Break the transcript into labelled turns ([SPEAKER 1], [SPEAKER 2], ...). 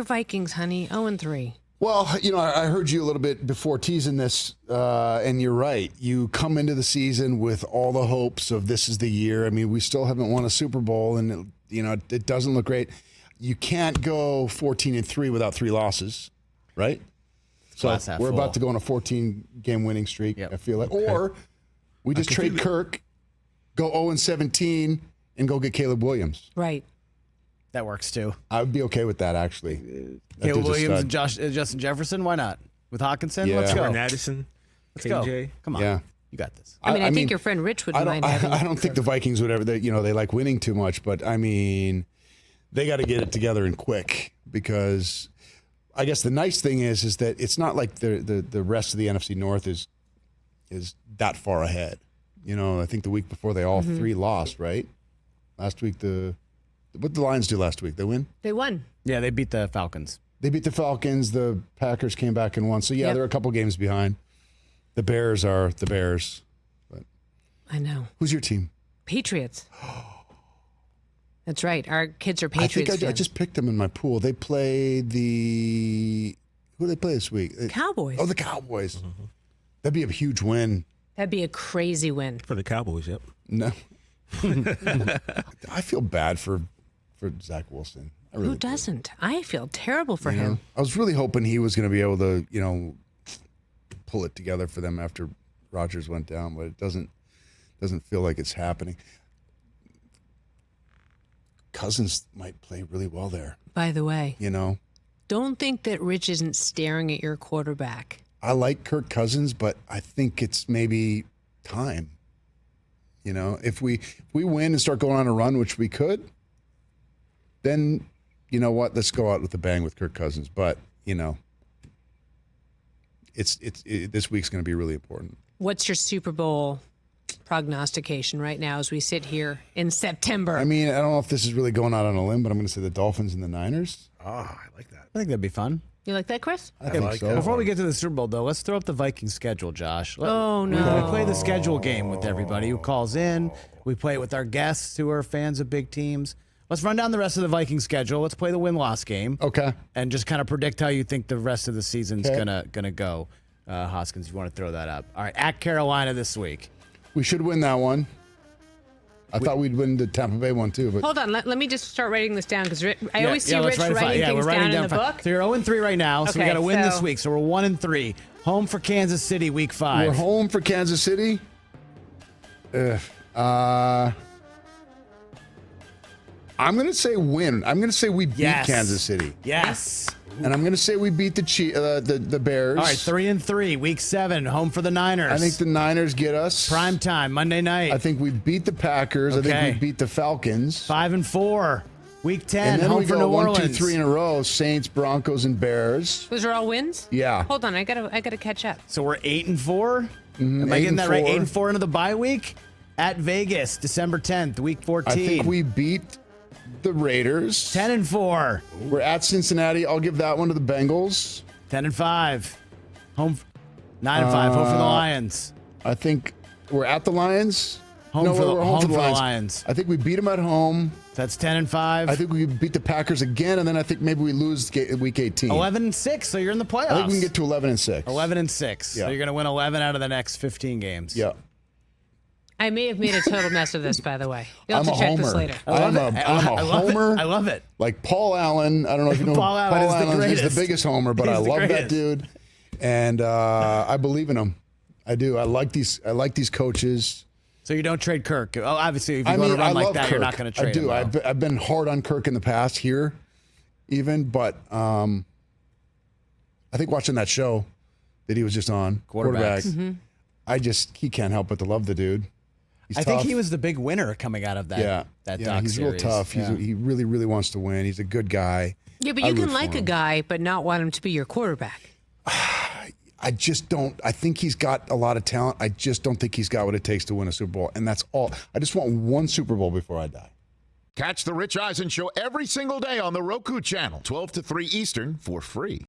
[SPEAKER 1] Your Vikings, honey, 0-3.
[SPEAKER 2] Well, I heard you a little bit before teasing this, and you're right. You come into the season with all the hopes of this is the year. I mean, we still haven't won a Super Bowl, and it doesn't look great. You can't go 14-3 without 3 losses, right? So we're about to go on a 14-game winning streak, I feel like. Okay. Or we just trade Kirk, go 0-17, and go get Caleb Williams.
[SPEAKER 1] Right.
[SPEAKER 3] That works too.
[SPEAKER 2] I would be okay with that, actually.
[SPEAKER 3] Caleb Williams and Justin Jefferson, why not? With Hawkinson, let's go.
[SPEAKER 4] Addison,
[SPEAKER 3] let's KJ. Go. Come on.
[SPEAKER 2] Yeah.
[SPEAKER 3] You got this.
[SPEAKER 1] I think your friend Rich would mind having
[SPEAKER 2] I don't think the Vikings would ever, they like winning too much, but I mean, they got to get it together and quick, because I guess the nice thing is that it's not like the rest of the NFC North is that far ahead. I think the week before they all 3 lost, right? Last week, what did the Lions do last week? They win?
[SPEAKER 1] They won.
[SPEAKER 3] Yeah, they beat the Falcons.
[SPEAKER 2] They beat the Falcons. The Packers came back and won. So, they're a couple games behind. The Bears are the Bears. But
[SPEAKER 1] I know.
[SPEAKER 2] Who's your team?
[SPEAKER 1] Patriots. That's right. Our kids are Patriots.
[SPEAKER 2] I just picked them in my pool. They play who do they play this week?
[SPEAKER 1] Cowboys.
[SPEAKER 2] Oh, the Cowboys. Mm-hmm. That'd be a huge win.
[SPEAKER 1] That'd be a crazy win.
[SPEAKER 4] For the Cowboys, yep.
[SPEAKER 2] No. I feel bad for Zach Wilson.
[SPEAKER 1] Who doesn't? I feel terrible for him.
[SPEAKER 2] I was really hoping he was going to be able to, pull it together for them after Rodgers went down, but it doesn't feel like it's happening. Cousins might play really well there.
[SPEAKER 1] By the way, don't think that Rich isn't staring at your quarterback.
[SPEAKER 2] I like Kirk Cousins, but I think it's maybe time. If we win and start going on a run, which we could, then you know what? Let's go out with a bang with Kirk Cousins. But it's this week's going to be really important.
[SPEAKER 1] What's your Super Bowl prognostication right now as we sit here in September?
[SPEAKER 2] I mean, I don't know if this is really going out on a limb, but I'm going to say the Dolphins and the Niners.
[SPEAKER 4] I like that.
[SPEAKER 3] I think that'd be fun.
[SPEAKER 1] You like that, Chris?
[SPEAKER 2] I think so.
[SPEAKER 3] Before we get to the Super Bowl, though, let's throw up the Vikings schedule, Josh.
[SPEAKER 1] Oh, no.
[SPEAKER 3] We play the schedule game with everybody who calls in. We play it with our guests who are fans of big teams. Let's run down the rest of the Vikings schedule. Let's play the win-loss game.
[SPEAKER 2] Okay.
[SPEAKER 3] And just kind of predict how you think the rest of the season's gonna go. Hoskins, if you want to throw that up. All right, at Carolina this week.
[SPEAKER 2] We should win that one. I thought we'd win the Tampa Bay one, too. But
[SPEAKER 1] hold on. Let me just start writing this down, because I always see Rich writing things
[SPEAKER 3] we're
[SPEAKER 1] down in the book.
[SPEAKER 3] So you're 0-3 right now, so we got to win this week. So we're 1-3. Home for Kansas City, week 5.
[SPEAKER 2] We're home for Kansas City? I'm going to say win. I'm going to say we beat Kansas City.
[SPEAKER 3] Yes.
[SPEAKER 2] And I'm going to say we beat the Bears.
[SPEAKER 3] All right, 3-3, week 7, home for the Niners.
[SPEAKER 2] I think the Niners get us.
[SPEAKER 3] Prime time, Monday night.
[SPEAKER 2] I think we beat the Packers.
[SPEAKER 3] Okay.
[SPEAKER 2] I think we beat the Falcons.
[SPEAKER 3] 5-4, week 10,
[SPEAKER 2] and then
[SPEAKER 3] home
[SPEAKER 2] we
[SPEAKER 3] for
[SPEAKER 2] go
[SPEAKER 3] New
[SPEAKER 2] 1,
[SPEAKER 3] Orleans.
[SPEAKER 2] 2, 3 in a row. Saints, Broncos, and Bears.
[SPEAKER 1] Those are all wins?
[SPEAKER 2] Yeah.
[SPEAKER 1] Hold on, I gotta catch up.
[SPEAKER 3] So we're 8-4. Am I getting that right? 8-4 into the bye week at Vegas, December 10th, week 14.
[SPEAKER 2] I think we beat the Raiders.
[SPEAKER 3] 10-4.
[SPEAKER 2] We're at Cincinnati. I'll give that one to the Bengals.
[SPEAKER 3] 10-5. Home 9-5. Home for the Lions.
[SPEAKER 2] I think we're at the Lions.
[SPEAKER 3] We're home for the Lions.
[SPEAKER 2] I think we beat them at home.
[SPEAKER 3] That's 10-5.
[SPEAKER 2] I think we beat the Packers again, and then I think maybe we lose week 18.
[SPEAKER 3] 11-6. So you're in the playoffs.
[SPEAKER 2] I think we can get to 11-6.
[SPEAKER 3] 11-6.
[SPEAKER 2] Yeah.
[SPEAKER 3] So you're going to win 11 out of the next 15 games.
[SPEAKER 2] Yeah.
[SPEAKER 1] I may have made a total mess of this, by the way. You'll have
[SPEAKER 2] I'm
[SPEAKER 1] to
[SPEAKER 2] a
[SPEAKER 1] check
[SPEAKER 2] homer.
[SPEAKER 1] this later.
[SPEAKER 2] I'm a homer.
[SPEAKER 3] I love it.
[SPEAKER 2] Like Paul Allen. I don't know if you know
[SPEAKER 3] Paul Allen is the greatest.
[SPEAKER 2] He's the biggest homer, but
[SPEAKER 3] He's
[SPEAKER 2] I
[SPEAKER 3] the
[SPEAKER 2] love
[SPEAKER 3] greatest.
[SPEAKER 2] that dude. And I believe in him. I do. I like these coaches.
[SPEAKER 3] So you don't trade Kirk. Oh, obviously, if you go on a run like that,
[SPEAKER 2] Kirk.
[SPEAKER 3] you're not going to trade him.
[SPEAKER 2] I do. I've been hard on Kirk in the past here, even, but I think watching that show that he was just on, quarterback, he can't help but to love the dude.
[SPEAKER 3] I think he was the big winner coming out of that. Doc
[SPEAKER 2] he's
[SPEAKER 3] series.
[SPEAKER 2] real tough. He really, really wants to win. He's a good guy.
[SPEAKER 1] Yeah, but you can like a guy, but not want him to be your quarterback.
[SPEAKER 2] I just don't. I think he's got a lot of talent. I just don't think he's got what it takes to win a Super Bowl. And that's all. I just want one Super Bowl before I die.
[SPEAKER 5] Catch the Rich Eisen Show every single day on the Roku channel, 12 to 3 Eastern, for free.